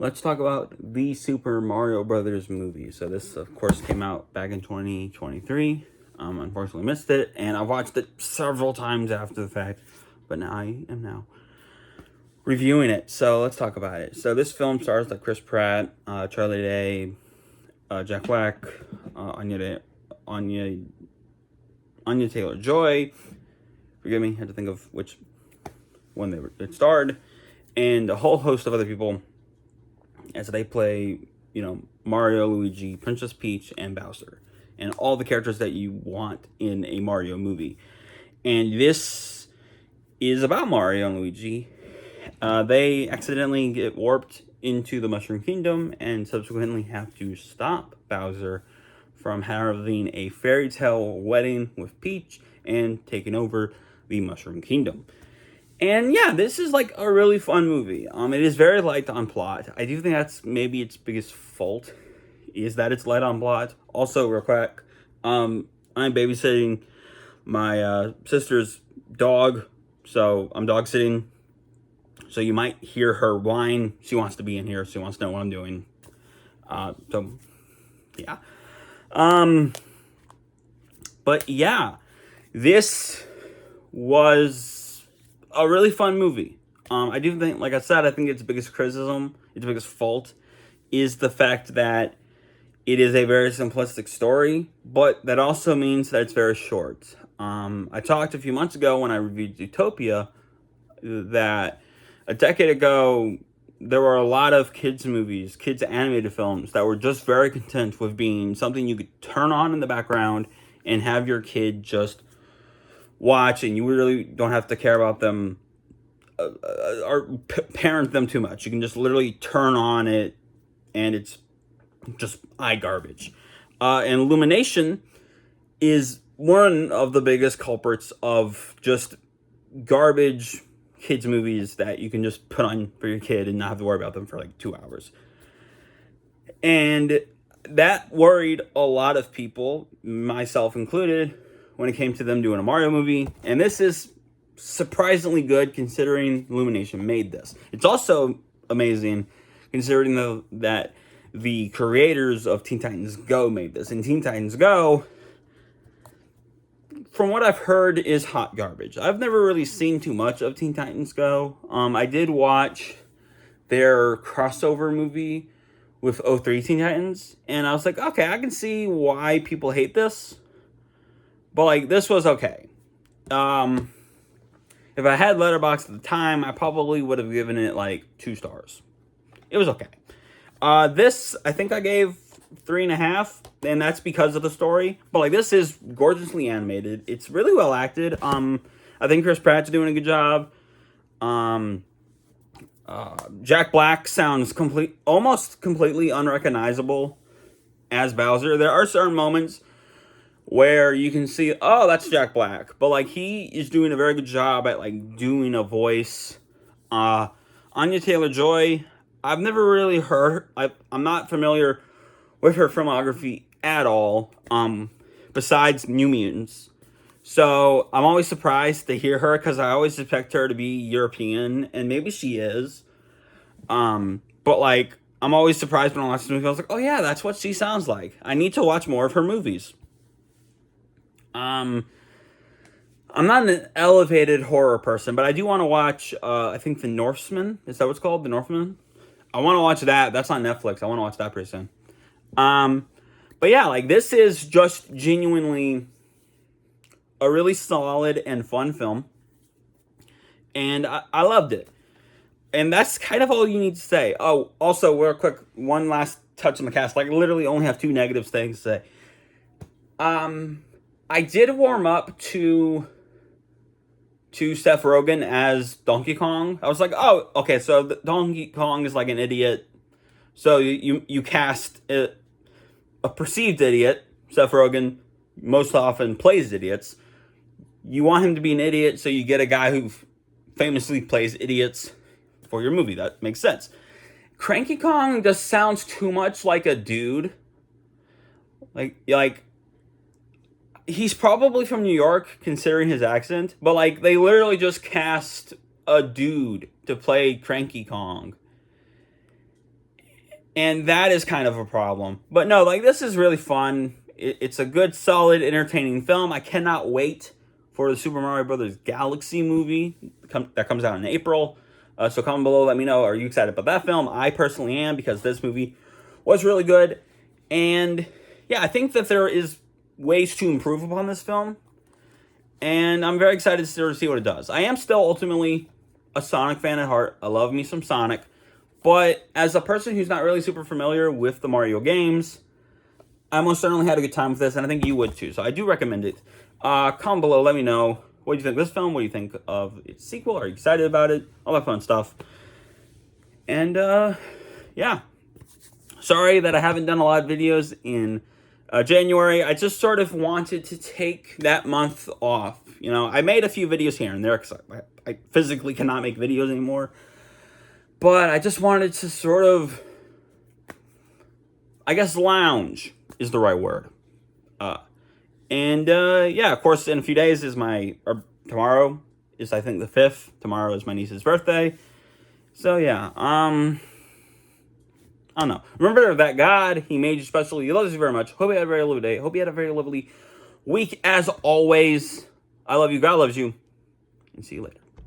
let's talk about the Super Mario Brothers movie. So this, of course, came out back in 2023. Unfortunately, missed it, and I watched it several times after the fact. But now I am now reviewing it. So let's talk about it. So this film stars like Chris Pratt, Charlie Day, Jack Black, Anya Anya Taylor Joy. Forgive me, I had to think of which one it starred, and a whole host of other people as they play, Mario, Luigi, Princess Peach, and Bowser, and all the characters that you want in a Mario movie. And this is about Mario and Luigi. They accidentally get warped into the Mushroom Kingdom and subsequently have to stop Bowser from having a fairy tale wedding with Peach and taking over the Mushroom Kingdom. And yeah, this is like a really fun movie. It is very light on plot. I do think that's maybe its biggest fault, is that it's light on plot. Also, real quick, I'm babysitting my sister's dog, so I'm dog sitting. So you might hear her whine. She wants to be in here. She wants to know what I'm doing. So yeah. But yeah, this was a really fun movie. I do think, like I said, I think its biggest criticism, its biggest fault, is the fact that it is a very simplistic story, but that also means that it's very short. I talked a few months ago when I reviewed Zootopia that a decade ago there were a lot of kids movies, kids animated films that were just very content with being something you could turn on in the background and have your kid just watch, and you really don't have to care about them or parent them too much. You can just literally turn on it and it's just eye garbage. And Illumination is one of the biggest culprits of just garbage kids movies that you can just put on for your kid and not have to worry about them for like 2 hours. And that worried a lot of people, myself included, when it came to them doing a Mario movie. And this is surprisingly good considering Illumination made this. It's also amazing considering that the creators of Teen Titans Go made this. And Teen Titans Go, from what I've heard, is hot garbage. I've never really seen too much of Teen Titans Go. I did watch their crossover movie with 03 Teen Titans, and I was like, okay, I can see why people hate this. But, like, this was okay. If I had Letterboxd at the time, I probably would have given it, like, 2 stars. It was okay. This, I think I gave 3.5, and that's because of the story. But, like, this is gorgeously animated. It's really well acted. I think Chris Pratt's doing a good job. Jack Black sounds almost completely unrecognizable as Bowser. There are certain moments where you can see, oh, that's Jack Black. But, like, he is doing a very good job at, like, doing a voice. Anya Taylor-Joy, I've never really heard, I'm not familiar with her filmography at all, besides New Mutants. So, I'm always surprised to hear her, because I always expect her to be European, and maybe she is. But, like, I'm always surprised when I watch the movie. I was like, oh yeah, that's what she sounds like. I need to watch more of her movies. I'm not an elevated horror person, but I do want to watch, I think The Northman. Is that what it's called? The Northman? I want to watch that. That's on Netflix. I want to watch that pretty soon. But yeah, like, this is just genuinely a really solid and fun film. And I loved it. And that's kind of all you need to say. Oh, also, real quick, one last touch on the cast. Like, literally only have 2 negative things to say. I did warm up to Seth Rogen as Donkey Kong. I was like, oh, okay, so Donkey Kong is like an idiot. So you cast a perceived idiot. Seth Rogen most often plays idiots. You want him to be an idiot, so you get a guy who famously plays idiots for your movie. That makes sense. Cranky Kong just sounds too much like a dude. Like he's probably from New York, considering his accent, but, like, they literally just cast a dude to play Cranky Kong. And that is kind of a problem. But no, like, this is really fun. It's a good, solid, entertaining film. I cannot wait for the Super Mario Brothers Galaxy movie that comes out in April. So comment below, let me know, are you excited about that film? I personally am, because this movie was really good. And yeah, I think that there is ways to improve upon this film. And I'm very excited to see what it does. I am still ultimately a Sonic fan at heart. I love me some Sonic. But as a person who's not really super familiar with the Mario games, I most certainly had a good time with this, and I think you would too. So I do recommend it. Comment below, let me know, what do you think of this film? What do you think of its sequel? Are you excited about it? All that fun stuff. And yeah. Sorry that I haven't done a lot of videos in January. I just sort of wanted to take that month off. You know, I made a few videos here and there because I physically cannot make videos anymore. But I just wanted to sort of, I guess, lounge is the right word. Yeah, of course, in a few days is tomorrow is, I think, the 5th. Tomorrow is my niece's birthday. So yeah, I don't know. Remember that God, He made you special. He loves you very much. Hope you had a very lovely day. Hope you had a very lovely week. As always, I love you. God loves you. And see you later.